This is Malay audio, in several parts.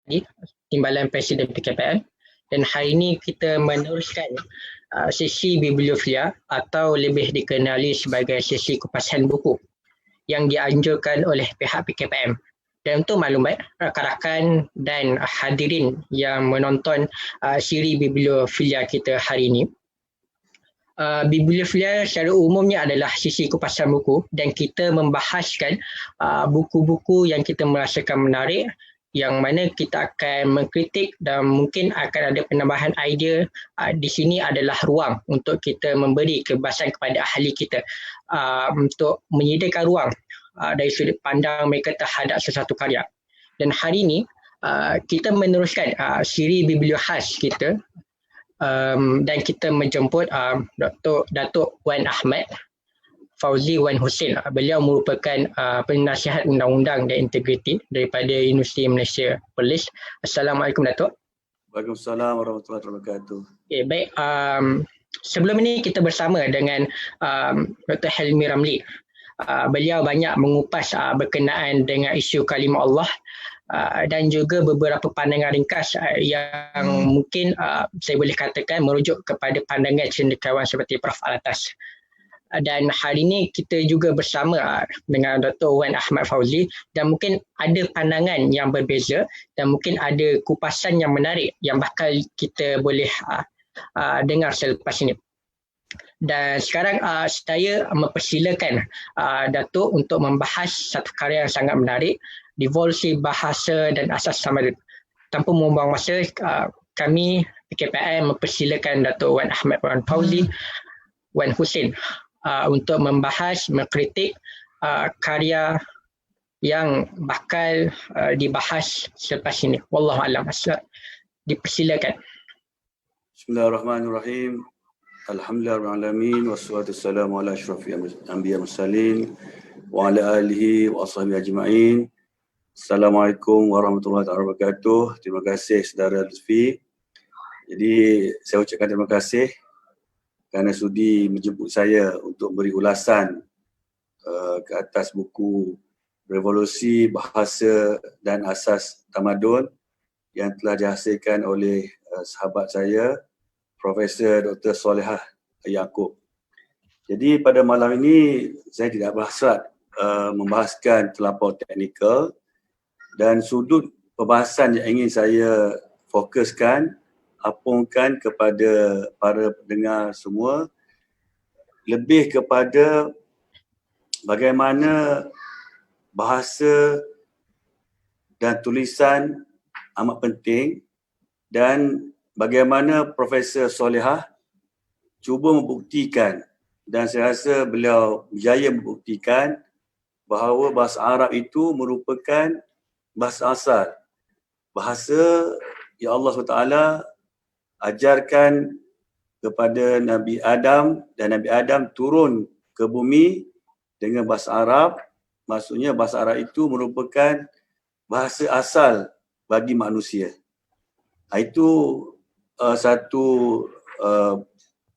di Timbalan Presiden PKPM, dan hari ini kita meneruskan sesi bibliofilia atau lebih dikenali sebagai sesi kupasan buku yang dianjurkan oleh pihak PKPM. Dan untuk maklumat rakan-rakan dan hadirin yang menonton siri bibliofilia kita hari ini, bibliofilia secara umumnya adalah sisi kupasan buku dan kita membahaskan buku-buku yang kita merasakan menarik, yang mana kita akan mengkritik dan mungkin akan ada penambahan idea. Di sini adalah ruang untuk kita memberi kebebasan kepada ahli kita untuk menyediakan ruang dari sudut pandang mereka terhadap sesuatu karya. Dan hari ini kita meneruskan siri biblio khas kita, dan kita menjemput Datuk Wan Ahmad Fauzi Wan Hussein. Beliau merupakan penasihat undang-undang dan integriti daripada Universiti Malaysia Perlis. Assalamualaikum Datuk. Waalaikumsalam warahmatullahi wabarakatuh. Okay, baik. Sebelum ini kita bersama dengan Dr. Helmi Ramli. Beliau banyak mengupas berkenaan dengan isu kalimah Allah dan juga beberapa pandangan ringkas yang mungkin saya boleh katakan merujuk kepada pandangan cendekiawan seperti Prof. Alatas. Dan hari ini kita juga bersama dengan Dr. Wan Ahmad Fauzi dan mungkin ada pandangan yang berbeza dan mungkin ada kupasan yang menarik yang bakal kita boleh dengar selepas ini. Dan sekarang saya mempersilakan Datuk untuk membahas satu karya yang sangat menarik, Devolusi Bahasa dan Asas Tamadun. Tanpa membuang masa, kami PKPM mempersilakan Datuk Wan Ahmad Fauzi Wan Hussein untuk membahas, mengkritik karya yang bakal dibahas selepas ini. Wallahualam. Dipersilakan. Bismillahirrahmanirrahim. Alhamdulillahirrahmanirrahim. Wassalatu wassalamu ala asyrafil anbiya mursalin wa ala alihi wa ashabihi ajma'in. Assalamualaikum warahmatullahi wabarakatuh. Terima kasih saudara Lutfi. Jadi saya ucapkan terima kasih kerana sudi menjemput saya untuk beri ulasan ke atas buku Revolusi Bahasa dan Asas Tamadun yang telah dihasilkan oleh sahabat saya, Profesor Dr. Solehah Yaakob. Jadi pada malam ini saya tidak berhasrat membahaskan terlampau teknikal, dan sudut pembahasan yang ingin saya fokuskan, apungkan kepada para pendengar semua, lebih kepada bagaimana bahasa dan tulisan amat penting dan bagaimana Profesor Solehah cuba membuktikan, dan saya rasa beliau berjaya membuktikan bahawa bahasa Arab itu merupakan bahasa asal. Bahasa yang Allah SWT ajarkan kepada Nabi Adam, dan Nabi Adam turun ke bumi dengan bahasa Arab. Maksudnya bahasa Arab itu merupakan bahasa asal bagi manusia. Itu satu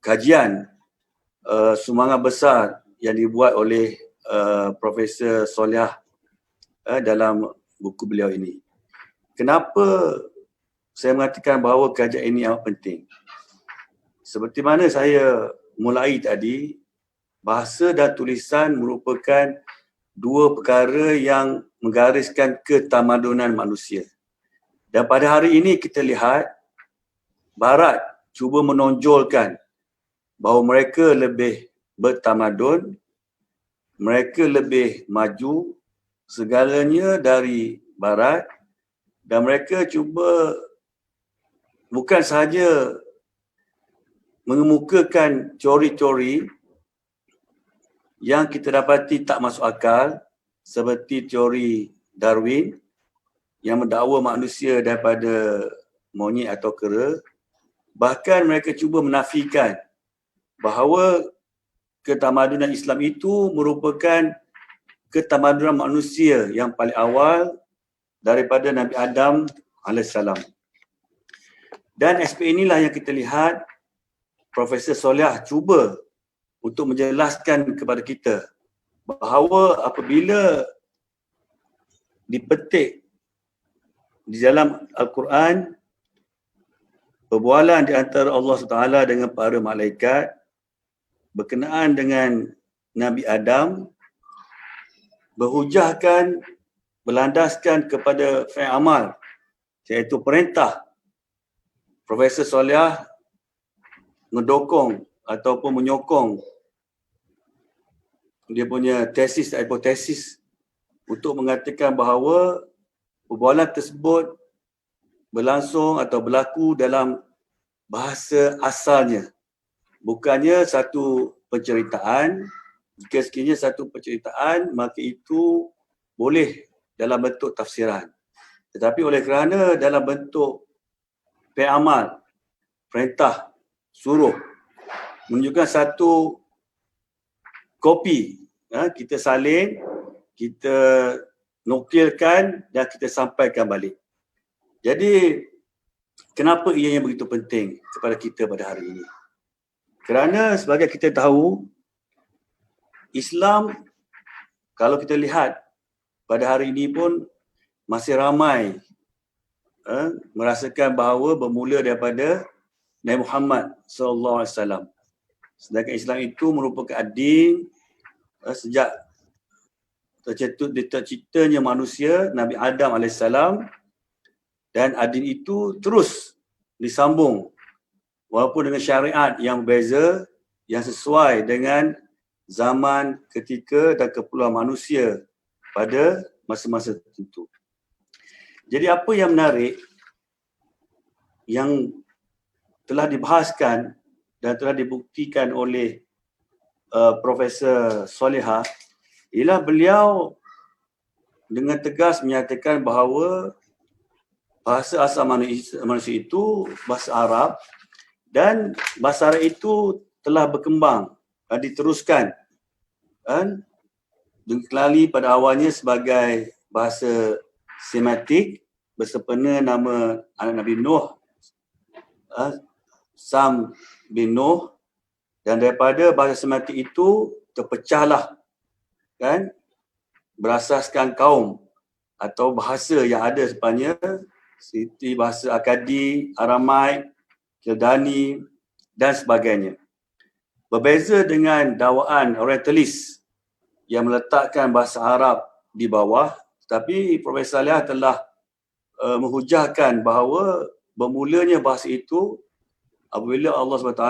kajian sumbangan besar yang dibuat oleh Profesor Solehah dalam buku beliau ini. Kenapa saya mengatakan bahawa kajian ini amat penting? Seperti mana saya mulai tadi, bahasa dan tulisan merupakan dua perkara yang menggariskan ketamadunan manusia. Dan pada hari ini kita lihat Barat cuba menonjolkan bahawa mereka lebih bertamadun, mereka lebih maju, segalanya dari Barat, dan mereka cuba bukan sahaja mengemukakan teori-teori yang kita dapati tak masuk akal, seperti teori Darwin yang mendakwa manusia daripada monyet atau kera. Bahkan mereka cuba menafikan bahawa ketamadunan Islam itu merupakan ketamadunan manusia yang paling awal daripada Nabi Adam AS. Dan aspek inilah yang kita lihat Profesor Solehah cuba untuk menjelaskan kepada kita bahawa apabila dipetik di dalam Al-Quran, perbualan di antara Allah SWT dengan para malaikat berkenaan dengan Nabi Adam berhujahkan, berlandaskan kepada fi'il amal, iaitu perintah. Profesor Soleh mendokong ataupun menyokong dia punya tesis dan hipotesis untuk mengatakan bahawa perbualan tersebut berlangsung atau berlaku dalam bahasa asalnya. Bukannya satu penceritaan. Jika sekiranya satu penceritaan, maka itu boleh dalam bentuk tafsiran. Tetapi oleh kerana dalam bentuk fi'il amal, perintah, suruh, menunjukkan satu kopi, kita salin, kita nukilkan dan kita sampaikan balik. Jadi, kenapa ianya begitu penting kepada kita pada hari ini? Kerana sebagai kita tahu, Islam, kalau kita lihat pada hari ini pun masih ramai merasakan bahawa bermula daripada Nabi Muhammad SAW. Sedangkan Islam itu merupakan adin sejak terciptanya manusia, Nabi Adam AS, dan adin itu terus disambung walaupun dengan syariat yang berbeza, yang sesuai dengan zaman, ketika dan keperluan manusia pada masa-masa tertentu. Jadi apa yang menarik yang telah dibahaskan dan telah dibuktikan oleh Profesor Solehah ialah beliau dengan tegas menyatakan bahawa bahasa asal manusia itu bahasa Arab, dan bahasa Arab itu telah berkembang, diteruskan dikenali pada awalnya sebagai bahasa Semitik bersempena nama anak Nabi Nuh, Sam bin Nuh, dan daripada bahasa Semitik itu terpecahlah berasaskan kaum atau bahasa yang ada sebenarnya seperti bahasa Akadi, Aramaik, Kildani dan sebagainya. Berbeza dengan dakwaan Orientalis yang meletakkan bahasa Arab di bawah, tetapi Profesor Soleh telah menghujahkan bahawa bermulanya bahasa itu apabila Allah SWT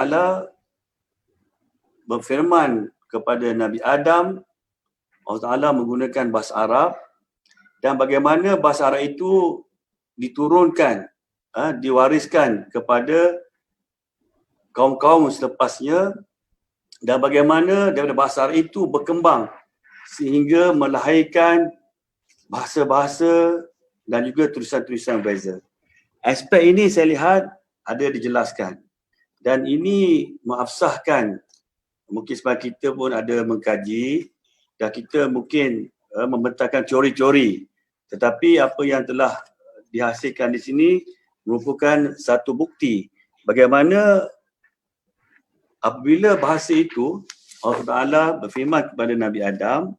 berfirman kepada Nabi Adam, Allah Ta'ala menggunakan bahasa Arab, dan bagaimana bahasa Arab itu diturunkan, diwariskan kepada kaum-kaum selepasnya, dan bagaimana daripada bahasa Arab itu berkembang sehingga melahirkan bahasa-bahasa dan juga tulisan-tulisan berbeza. Aspek ini saya lihat ada dijelaskan, dan ini mengabsahkan, mungkin sebab kita pun ada mengkaji dan kita mungkin membentangkan teori-teori, tetapi apa yang telah dihasilkan di sini merupakan satu bukti bagaimana apabila bahasa itu Allah Ta'ala berfirman kepada Nabi Adam,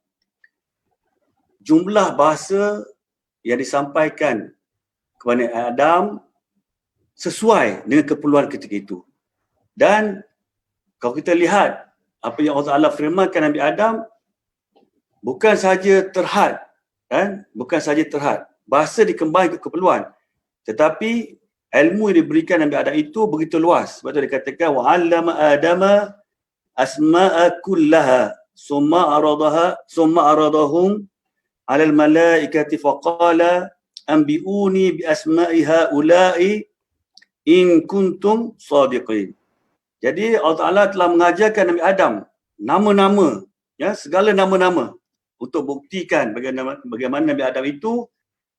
jumlah bahasa yang disampaikan kepada Adam sesuai dengan keperluan ketika itu. Dan kalau kita lihat apa yang Allah Ta'ala firmankan Nabi Adam, bukan saja terhad, bukan saja terhad, bahasa dikembangkan ke keperluan, tetapi ilmu yang diberikan Nabi Adam itu begitu luas. Sebab itu dikatakan wa'allama adama asma'a kullaha summa aradahum 'alal malaikati faqala anbi'uni bi asma'i haula'i in kuntum shadiqin. Jadi Allah Ta'ala telah mengajarkan Nabi Adam nama-nama, segala nama-nama, untuk buktikan bagaimana Nabi Adam itu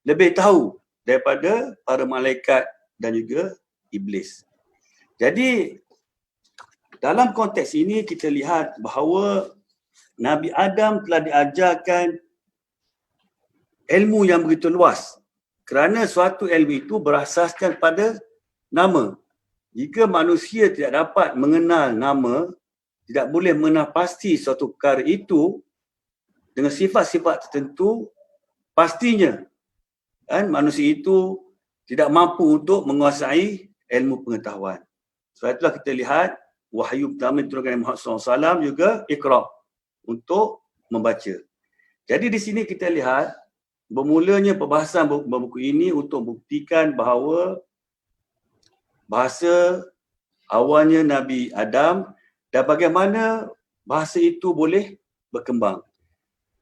lebih tahu daripada para malaikat dan juga iblis. Jadi dalam konteks ini kita lihat bahawa Nabi Adam telah diajarkan ilmu yang begitu luas, kerana suatu ilmu itu berasaskan pada nama. Jika manusia tidak dapat mengenal nama, tidak boleh mengenal pasti suatu perkara itu dengan sifat-sifat tertentu, pastinya manusia itu tidak mampu untuk menguasai ilmu pengetahuan. Sebab itulah kita lihat wahyu pertama diturunkan Muhammad SAW juga Iqra, untuk membaca. Jadi di sini kita lihat bermulanya perbahasan buku ini untuk buktikan bahawa bahasa awalnya Nabi Adam dan bagaimana bahasa itu boleh berkembang.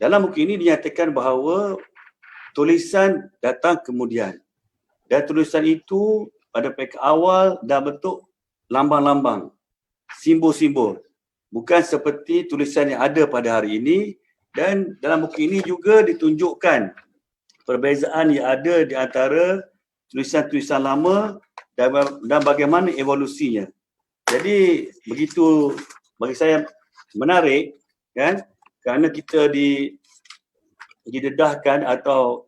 Dalam buku ini dinyatakan bahawa tulisan datang kemudian. Dan tulisan itu pada peringkat awal dan bentuk lambang-lambang, simbol-simbol. Bukan seperti tulisan yang ada pada hari ini. Dan dalam buku ini juga ditunjukkan perbezaan yang ada di antara tulisan-tulisan lama dan bagaimana evolusinya. Jadi begitu bagi saya menarik, kan? Kerana kita didedahkan atau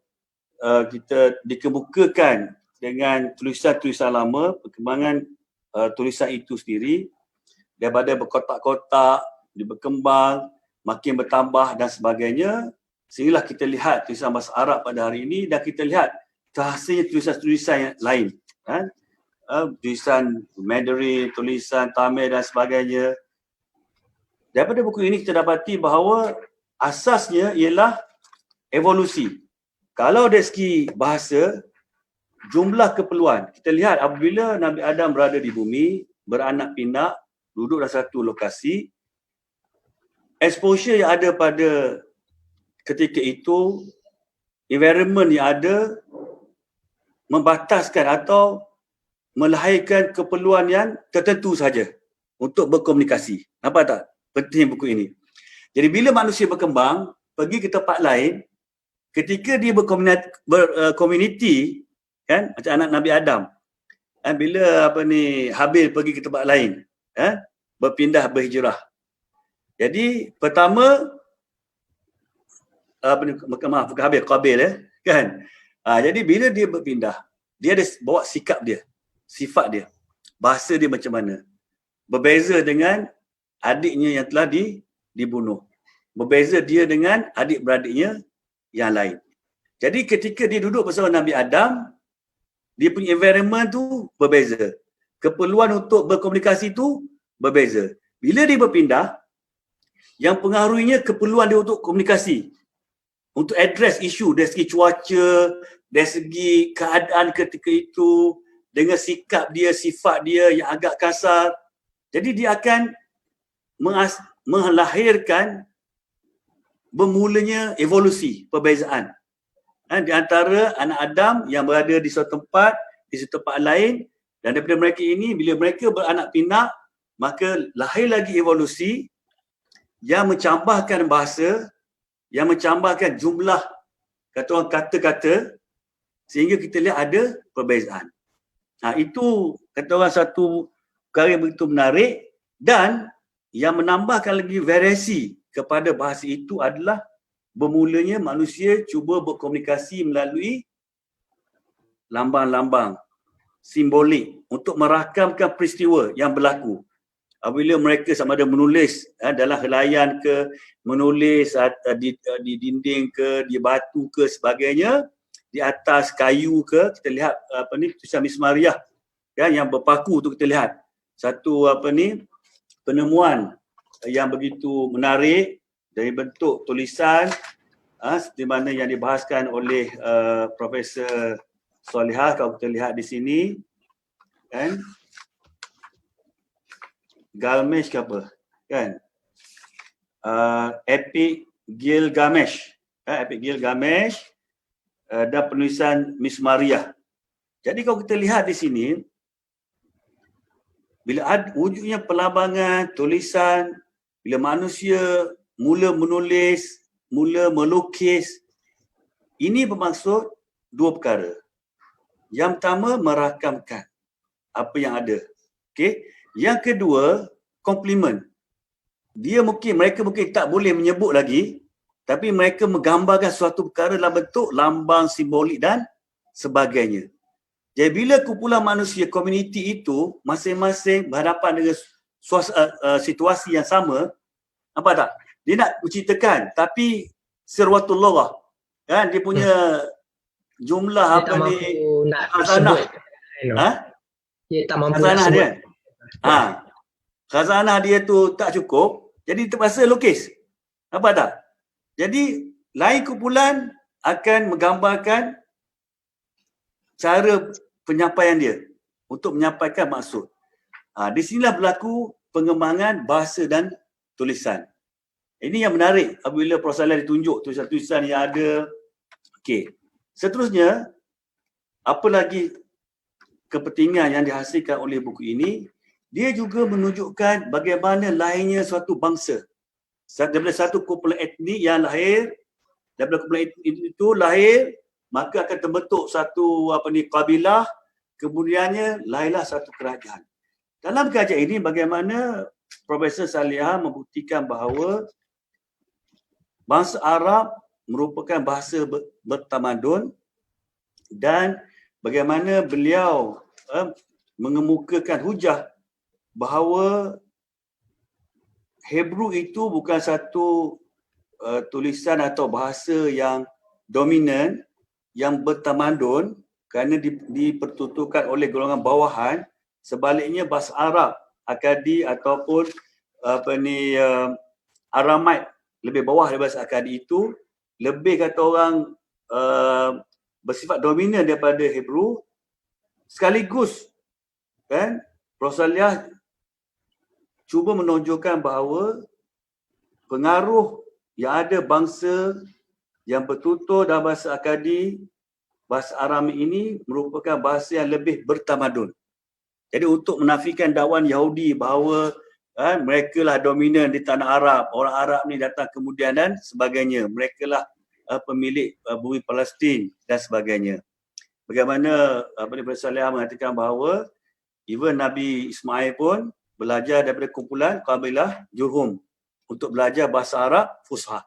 kita dikemukakan dengan tulisan-tulisan lama, perkembangan tulisan itu sendiri daripada berkotak-kotak, berkembang, makin bertambah dan sebagainya, sehinggalah kita lihat tulisan bahasa Arab pada hari ini dan kita lihat hasilnya tulisan-tulisan yang lain, kan? Tulisan Mandarin, tulisan Tamil dan sebagainya. Daripada buku ini kita dapati bahawa asasnya ialah evolusi. Kalau dari segi bahasa, jumlah keperluan. Kita lihat apabila Nabi Adam berada di bumi, beranak pinak, duduk dalam satu lokasi, exposure yang ada pada ketika itu, environment yang ada, membataskan atau melahirkan keperluan yang tertentu saja untuk berkomunikasi. Nampak tak? Penting buku ini. Jadi bila manusia berkembang, pergi ke tempat lain, ketika dia berkomuniti, kan, macam anak Nabi Adam, bila Habil pergi ke tempat lain, berpindah, berhijrah. Jadi pertama, bukan Habil, Qabil, kan. Jadi bila dia berpindah, dia ada bawa sikap dia, sifat dia, bahasa dia macam mana. Berbeza dengan adiknya yang telah dibunuh. Berbeza dia dengan adik-beradiknya yang lain. Jadi ketika dia duduk bersama Nabi Adam, dia punya environment tu berbeza. Keperluan untuk berkomunikasi tu berbeza. Bila dia berpindah, yang pengaruhinya keperluan dia untuk komunikasi, untuk address isu dari segi cuaca, dari segi keadaan ketika itu, dengan sikap dia, sifat dia yang agak kasar. Jadi dia akan melahirkan bermulanya evolusi, perbezaan di antara anak Adam yang berada di suatu tempat, di suatu tempat lain, dan daripada mereka ini, bila mereka beranak pinak, maka lahir lagi evolusi yang mencambahkan bahasa, yang mencambahkan jumlah kata-kata, sehingga kita lihat ada perbezaan. Itu kata orang satu perkara yang begitu menarik, dan yang menambahkan lagi variasi kepada bahasa itu adalah bermulanya manusia cuba berkomunikasi melalui lambang-lambang simbolik untuk merakamkan peristiwa yang berlaku. Apabila mereka sama ada menulis dalam helaian ke, menulis di dinding ke, di batu ke sebagainya, di atas kayu ke, kita lihat tulisan Mismariah, kan, yang berpaku tu kita lihat satu penemuan yang begitu menarik dari bentuk tulisan seperti mana yang dibahaskan oleh Profesor Solihah. Kalau kita lihat di sini, kan, Gilgamesh ke apa, kan, Epic Gilgamesh, Epic Gilgamesh dan penulisan Mismariah. Jadi kalau kita lihat di sini, bila ada wujudnya perlambangan, tulisan, bila manusia mula menulis, mula melukis, ini bermaksud dua perkara. Yang pertama, merakamkan apa yang ada. Okey. Yang kedua, komplimen. Mereka mungkin tak boleh menyebut lagi, tapi mereka menggambarkan suatu perkara dalam bentuk lambang, simbolik dan sebagainya. Jadi bila kumpulan manusia, komuniti itu masing-masing berhadapan dengan situasi yang sama, nampak tak? Dia nak menceritakan, tapi sirwatullah, kan, dia punya jumlah dia tak mampu nak khazanah. sebut. Dia tak mampu Khazanah nak sebut. dia. Khazanah dia tu tak cukup, jadi terpaksa lukis. Nampak tak? Jadi lain kumpulan akan menggambarkan cara penyampaian dia untuk menyampaikan maksud. Di sinilah berlaku pengembangan bahasa dan tulisan. Ini yang menarik apabila Prof. Saleh ditunjuk tulisan-tulisan yang ada. Okey. Seterusnya, apa lagi kepentingan yang dihasilkan oleh buku ini? Dia juga menunjukkan bagaimana lahirnya suatu bangsa. Daripada satu kumpulan etnik yang lahir, daripada kumpulan etnik itu lahir, maka akan terbentuk satu kabilah, kemudiannya lahirlah satu kerajaan. Dalam kerajaan ini bagaimana Profesor Salihah membuktikan bahawa bangsa Arab merupakan bahasa bertamadun dan bagaimana beliau mengemukakan hujah bahawa Hebrew itu bukan satu tulisan atau bahasa yang dominan, yang bertamadun kerana dipertuturkan oleh golongan bawahan. Sebaliknya bahasa Arab, Akadi ataupun Aramaid lebih bawah daripada bahasa Akadi itu, lebih kata orang bersifat dominan daripada Hebrew. Sekaligus kan Prof. Salihah cuba menunjukkan bahawa pengaruh yang ada bangsa yang bertutur dalam bahasa Akadi, bahasa Aramaik ini merupakan bahasa yang lebih bertamadun. Jadi untuk menafikan dakwan Yahudi bahawa mereka lah dominan di tanah Arab, orang Arab ni datang kemudian dan sebagainya, mereka lah pemilik bumi Palestin dan sebagainya. Bagaimana Prof. Salihah mengatakan bahawa even Nabi Ismail pun belajar daripada kumpulan kabilah Jurhum untuk belajar bahasa Arab Fusha.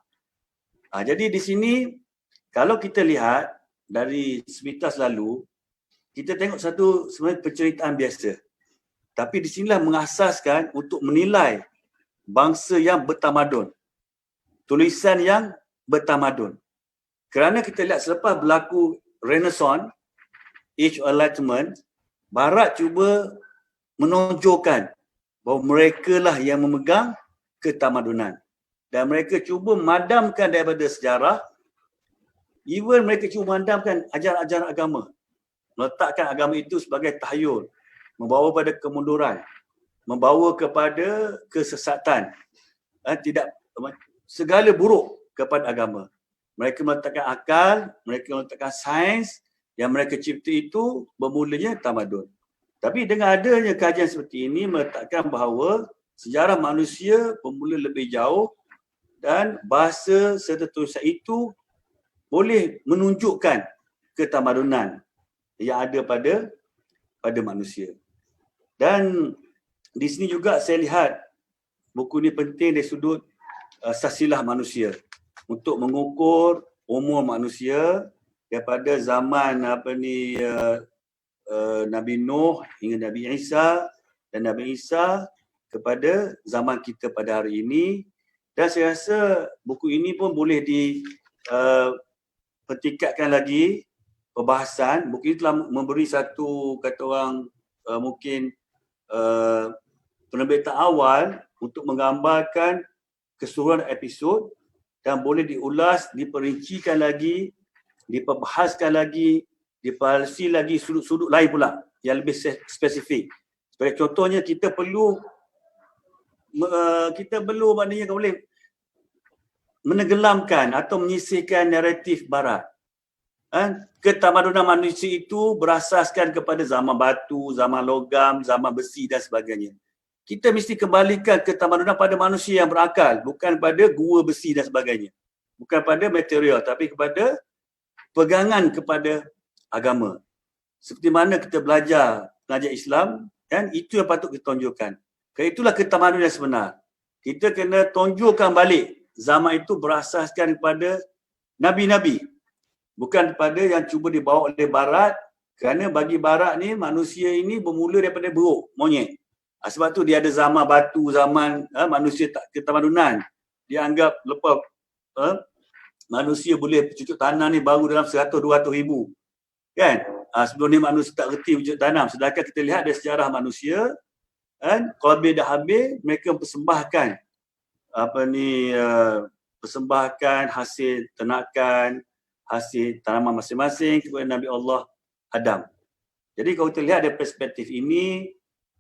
Jadi di sini kalau kita lihat dari sepintas lalu, kita tengok satu sebenarnya penceritaan biasa. Tapi di sinilah mengasaskan untuk menilai bangsa yang bertamadun. Tulisan yang bertamadun. Kerana kita lihat selepas berlaku Renaissance, Age of Enlightenment, Barat cuba menonjolkan bahawa mereka lah yang memegang ketamadunan. Dan mereka cuba memadamkan daripada sejarah, even mereka cuba memadamkan ajaran-ajaran agama. Meletakkan agama itu sebagai tahyul, membawa pada kemunduran, membawa kepada kesesatan, tidak segala buruk kepada agama. Mereka meletakkan akal, mereka meletakkan sains yang mereka cipta itu bermulanya tamadun. Tapi dengan adanya kajian seperti ini meletakkan bahawa sejarah manusia bermula lebih jauh dan bahasa serta tulisan itu boleh menunjukkan ketamadunan yang ada pada manusia. Dan di sini juga saya lihat buku ini penting dari sudut silsilah manusia untuk mengukur umur manusia daripada zaman Nabi Nuh hingga Nabi Isa dan Nabi Isa kepada zaman kita pada hari ini. Dan saya rasa buku ini pun boleh dipertingkatkan lagi perbahasan. Buku ini telah memberi satu kata orang mungkin penerbitan awal untuk menggambarkan keseluruhan episod dan boleh diulas, diperincikan lagi, diperbahaskan lagi, dipalsi lagi sudut-sudut lain pula yang lebih spesifik. Sebagai contohnya kita perlu maknanya boleh menenggelamkan atau menyisihkan naratif barat. Ketamadunan manusia itu berasaskan kepada zaman batu, zaman logam, zaman besi dan sebagainya. Kita mesti kembalikan ketamadunan pada manusia yang berakal, bukan pada gua besi dan sebagainya. Bukan pada material, tapi kepada pegangan kepada agama. Seperti mana kita belajar Islam, dan itu yang patut kita tunjukkan. Kerana itulah ketamadunan yang sebenar. Kita kena tunjukkan balik zaman itu berasaskan kepada Nabi-Nabi. Bukan kepada yang cuba dibawa oleh Barat, kerana bagi Barat ni manusia ini bermula daripada beruk, monyet. Sebab tu dia ada zaman batu, zaman manusia tak ketamadunan. Dia anggap lepas manusia boleh bercucuk tanah ni baru dalam 100-200 ribu. Kan? sebelum ni manusia tak reti wujud tanam. Sedangkan kita lihat dari sejarah manusia, kan, Qabil dan Habil mereka persembahkan persembahkan hasil ternakan, hasil tanaman masing-masing kepada Nabi Allah Adam. Jadi kalau kita lihat dari perspektif ini,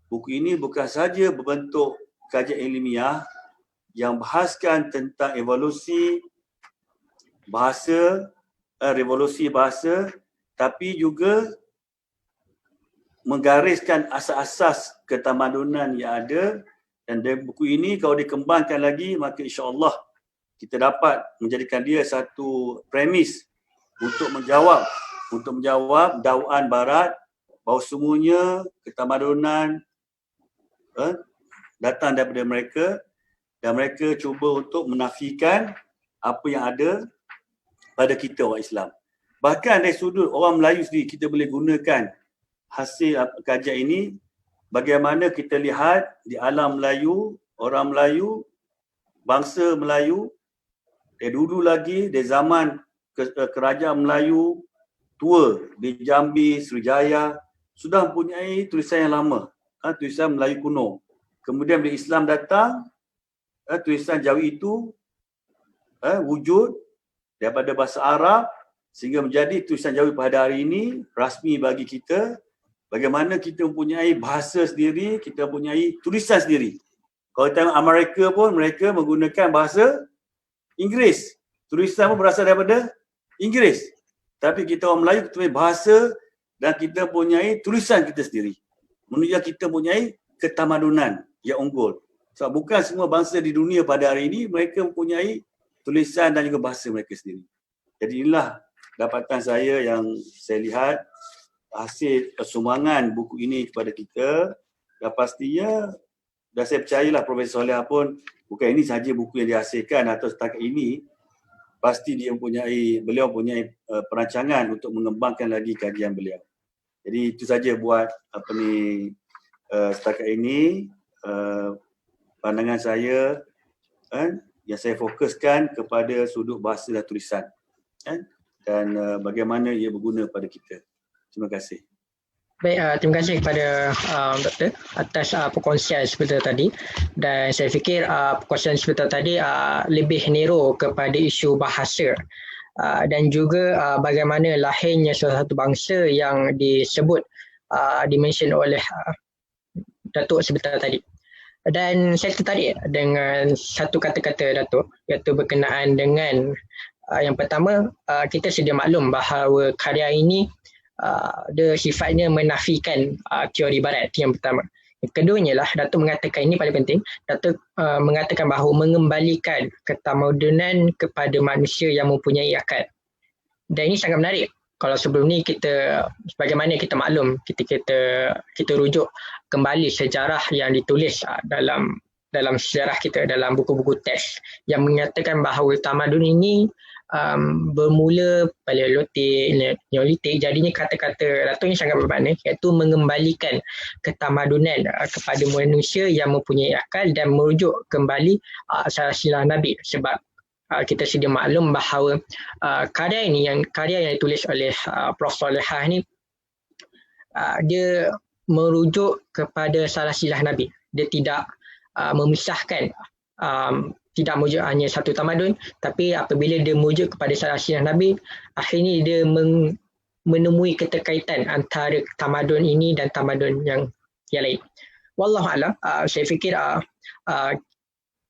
buku ini bukan sahaja berbentuk kajian ilmiah yang bahaskan tentang evolusi bahasa, revolusi bahasa, tapi juga menggariskan asas-asas ketamadunan yang ada. Dan dari buku ini kalau dikembangkan lagi, maka insya-Allah kita dapat menjadikan dia satu premis untuk menjawab dakwaan barat bahawa semuanya ketamadunan datang daripada mereka dan mereka cuba untuk menafikan apa yang ada pada kita orang Islam. Bahkan dari sudut orang Melayu sendiri, kita boleh gunakan hasil kajian ini. Bagaimana kita lihat di alam Melayu, orang Melayu, bangsa Melayu, dari dulu lagi, dari zaman kerajaan Melayu tua di Jambi, Sriwijaya, sudah mempunyai tulisan yang lama, tulisan Melayu kuno. Kemudian bila Islam datang, tulisan Jawi itu wujud daripada bahasa Arab sehingga menjadi tulisan Jawi pada hari ini rasmi bagi kita. Bagaimana kita mempunyai bahasa sendiri, kita mempunyai tulisan sendiri. Kalau tengok Amerika pun, mereka menggunakan bahasa Inggeris. Tulisan pun berasal daripada Inggeris. Tapi kita orang Melayu, kita punya bahasa dan kita mempunyai tulisan kita sendiri. Menunjukkan kita mempunyai ketamadunan yang unggul. Sebab bukan semua bangsa di dunia pada hari ini, mereka mempunyai tulisan dan juga bahasa mereka sendiri. Jadi inilah dapatan saya yang saya lihat hasil sumbangan buku ini kepada kita. Dan pastinya, dan saya percayalah Profesor Soleh pun bukan ini sahaja buku yang dihasilkan atau setakat ini, pasti beliau mempunyai perancangan untuk mengembangkan lagi kajian beliau. Jadi itu saja buat setakat ini pandangan saya yang saya fokuskan kepada sudut bahasa dan tulisan dan bagaimana ia berguna pada kita. Terima kasih. Baik, terima kasih kepada Doktor atas perkongsian sebentar tadi. Dan saya fikir perkongsian sebentar tadi lebih nero kepada isu bahasa dan juga bagaimana lahirnya salah satu bangsa yang disebut, dimention oleh Datuk sebentar tadi. Dan saya tertarik dengan satu kata-kata Datuk, iaitu berkenaan dengan yang pertama, kita sedia maklum bahawa karya ini dia sifatnya menafikan teori barat, yang pertama. Yang keduanya lah, Datuk mengatakan, ini paling penting, Datuk mengatakan bahawa mengembalikan ketamadunan kepada manusia yang mempunyai akal. Dan ini sangat menarik. Kalau sebelum ni kita, bagaimana kita maklum, kita rujuk kembali sejarah yang ditulis dalam sejarah kita, dalam buku-buku teks yang menyatakan bahawa tamadun ini bermula Paleolitik, Neolitik. Jadinya kata-kata Datuk ini sangat bermakna, iaitu mengembalikan ketamadunan kepada manusia yang mempunyai akal dan merujuk kembali silsilah Nabi. Sebab kita sedia maklum bahawa karya yang ditulis oleh Prof. Solehah ni, dia merujuk kepada silsilah Nabi. Dia tidak memisahkan, tidak merujuk hanya satu tamadun, tapi apabila dia merujuk kepada silsilah Nabi, akhirnya dia menemui keterkaitan antara tamadun ini dan tamadun yang lain. Wallahualam, saya fikir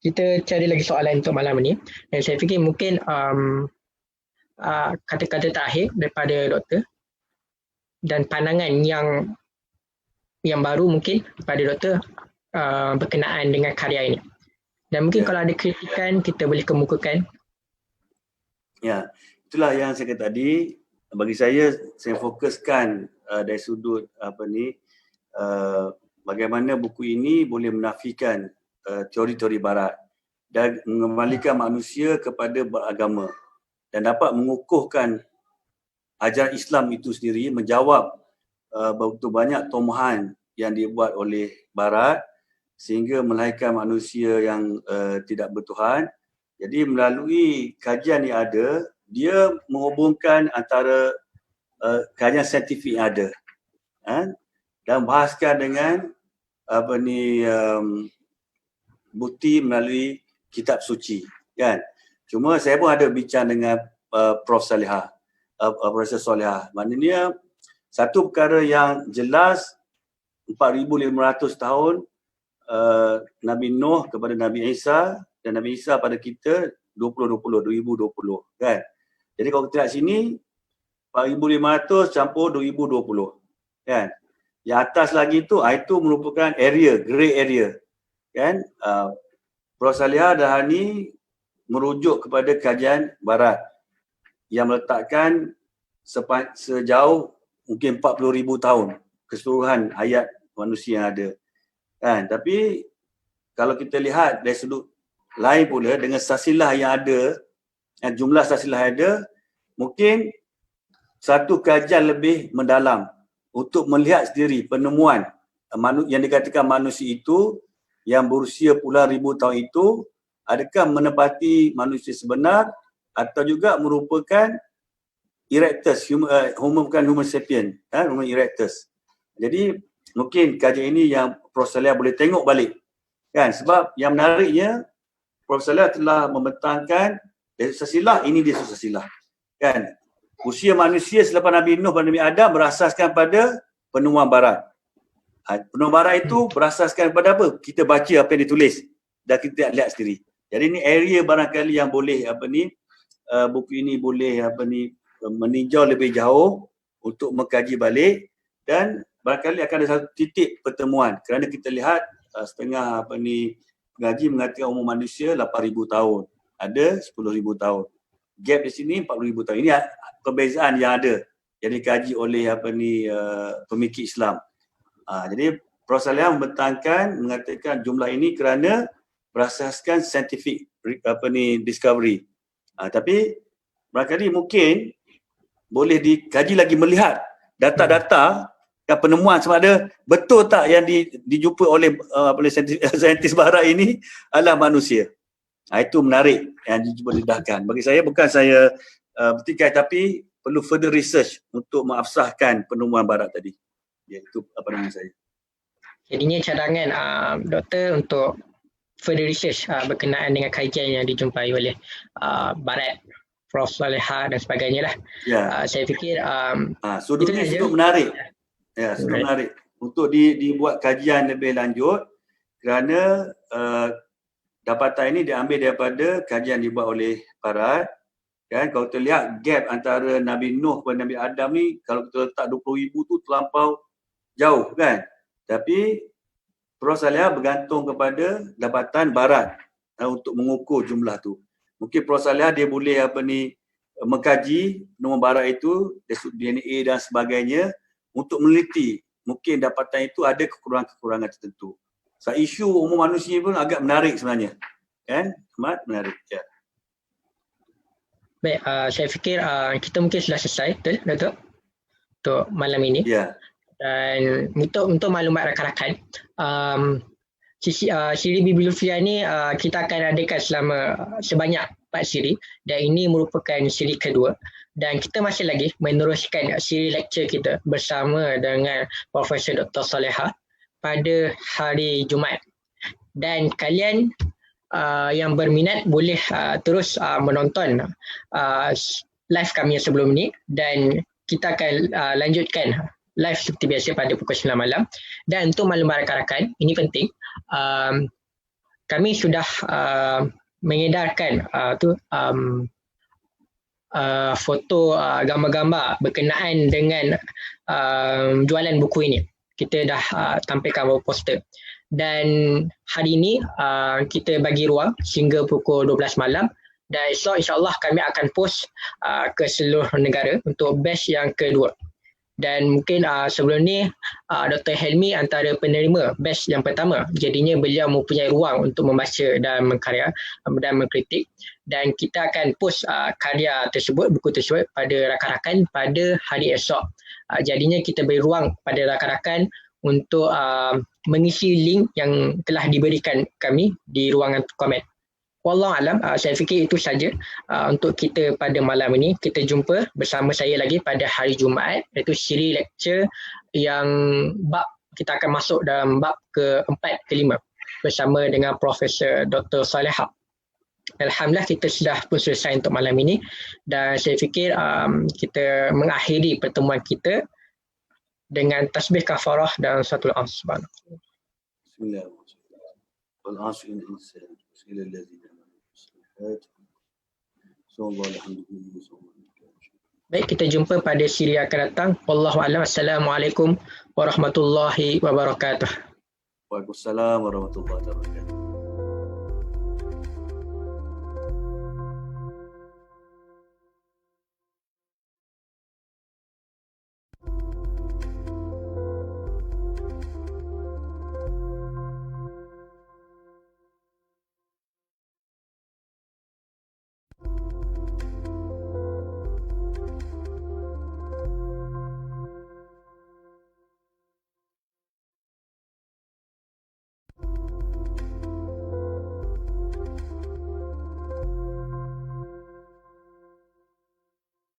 kita cari lagi soalan untuk malam ini. Dan saya fikir mungkin kata-kata terakhir daripada Doktor dan pandangan yang baru mungkin kepada Doktor berkenaan dengan karya ini. Dan mungkin kalau ada kritikan, kita boleh kemukakan. Ya, itulah yang saya kata tadi. Bagi saya fokuskan dari sudut bagaimana buku ini boleh menafikan teori-teori barat dan mengembalikan manusia kepada beragama dan dapat mengukuhkan ajaran Islam itu sendiri, menjawab begitu banyak tomohan yang dibuat oleh barat sehingga melahirkan manusia yang tidak bertuhan. Jadi melalui kajian yang ada, dia menghubungkan antara kajian saintifik yang ada, dan bahaskan dengan bukti melalui kitab suci, kan. Cuma saya pun ada bincang dengan Prof Salihah, Profesor Salihah. Maknanya satu perkara yang jelas 4,500 tahun Nabi Nuh kepada Nabi Isa dan Nabi Isa pada kita 2020, kan. Jadi kalau kita lihat sini 4,500 campur 2020, kan. Yang atas lagi itu merupakan area, grey area, kan. Prof Salihah dah ni merujuk kepada kajian barat yang meletakkan sejauh mungkin 40,000 tahun keseluruhan hayat manusia yang ada, kan. Tapi kalau kita lihat dari sudut lain pula, dengan silsilah yang ada, jumlah silsilah yang ada, mungkin satu kajian lebih mendalam untuk melihat sendiri penemuan yang dikatakan manusia itu yang berusia puluhan ribu tahun itu, adakah menepati manusia sebenar atau juga merupakan erectus, Homo sapien, Homo erectus. Jadi mungkin kajian ini yang Prof Salihah boleh tengok balik, kan. Sebab yang menariknya, Prof Salihah telah membentangkan dari silsilah ini, dia silsilah, kan. Usia manusia selepas Nabi Nuh dan Nabi Adam berasaskan pada penemuan barat. Penemuan barat itu berasaskan pada apa? Kita baca apa yang ditulis dan kita lihat sendiri. Jadi ini area barangkali yang boleh buku ini boleh meninjau lebih jauh untuk mengkaji balik, dan barangkali akan ada satu titik pertemuan, kerana kita lihat setengah pengaji mengatakan umur manusia 8,000 tahun, ada 10,000 tahun. Gap di sini 40,000 tahun. Ini perbezaan yang ada yang dikaji oleh pemikir Islam. Jadi Prof Salihah membentangkan, mengatakan jumlah ini kerana berasaskan scientific discovery. Tapi barangkali mungkin boleh dikaji lagi, melihat data-data dan penemuan sama ada betul tak yang dijumpa oleh saintis barat ini adalah manusia. Itu menarik yang cuba didedahkan. Bagi saya, bukan saya buktikan, tapi perlu further research untuk mengabsahkan penemuan barat tadi. Itu pandangan saya. Jadinya cadangan doktor untuk further research berkenaan dengan kajian yang dijumpai oleh barat, Prof Salihah dan sebagainya lah. Ya. Saya fikir sudut ini sudut menarik. Ya, sudut menarik untuk dibuat kajian lebih lanjut, kerana dapatan ini diambil daripada kajian dibuat oleh barat, kan. Kalau kita lihat gap antara Nabi Nuh dan Nabi Adam ni, kalau kita letak 20,000 tu terlampau jauh, kan. Tapi Prof Salihah bergantung kepada dapatan barat untuk mengukur jumlah tu. Mungkin Prof Salihah dia boleh mengkaji penemuan barat itu, DNA dan sebagainya, untuk meneliti mungkin dapatan itu ada kekurangan-kekurangan tertentu. Isu umur manusia pun agak menarik sebenarnya, kan. Amat menarik, ya. Baik, saya fikir kita mungkin sudah selesai, betul Datuk, untuk malam ini. Ya. Dan untuk maklumat rakan-rakan, siri bibliografia ni kita akan adakan sebanyak 4 siri, dan ini merupakan siri kedua, dan kita masih lagi meneruskan siri lecture kita bersama dengan Profesor Dr. Salihah pada hari Jumaat. Dan kalian yang berminat boleh terus menonton live kami yang sebelum ni, dan kita akan lanjutkan live seperti biasa pada pukul 9 malam. Dan untuk maklumat rakan-rakan, ini penting, kami sudah mengedarkan foto gambar-gambar berkenaan dengan jualan buku ini. Kita dah tampilkan beberapa poster. Dan hari ini kita bagi ruang sehingga pukul 12 malam, dan esok insyaAllah kami akan post ke seluruh negara untuk batch yang kedua. Dan mungkin sebelum ni Dr. Helmi antara penerima batch yang pertama, jadinya beliau mempunyai ruang untuk membaca dan mengkarya dan mengkritik, dan kita akan post karya tersebut, buku tersebut pada rakan-rakan pada hari esok. Jadinya kita beri ruang pada rakan-rakan untuk mengisi link yang telah diberikan kami di ruangan komen. Wallahu alam, saya fikir itu saja untuk kita pada malam ini. Kita jumpa bersama saya lagi pada hari Jumaat, iaitu siri lecture yang kita akan masuk dalam bab ke-4 ke-5 bersama dengan Profesor Dr. Salihah. Alhamdulillah kita sudah pun selesai untuk malam ini, dan saya fikir kita mengakhiri pertemuan kita dengan tasbih kafarah dan suratul Asr. Bismillahirrahmanirrahim. Wal 'asri innal insana lafi khusr. Baik, kita jumpa pada siri akan datang. Wallahu a'lam. Assalamualaikum warahmatullahi wabarakatuh. Waalaikumsalam warahmatullahi wabarakatuh.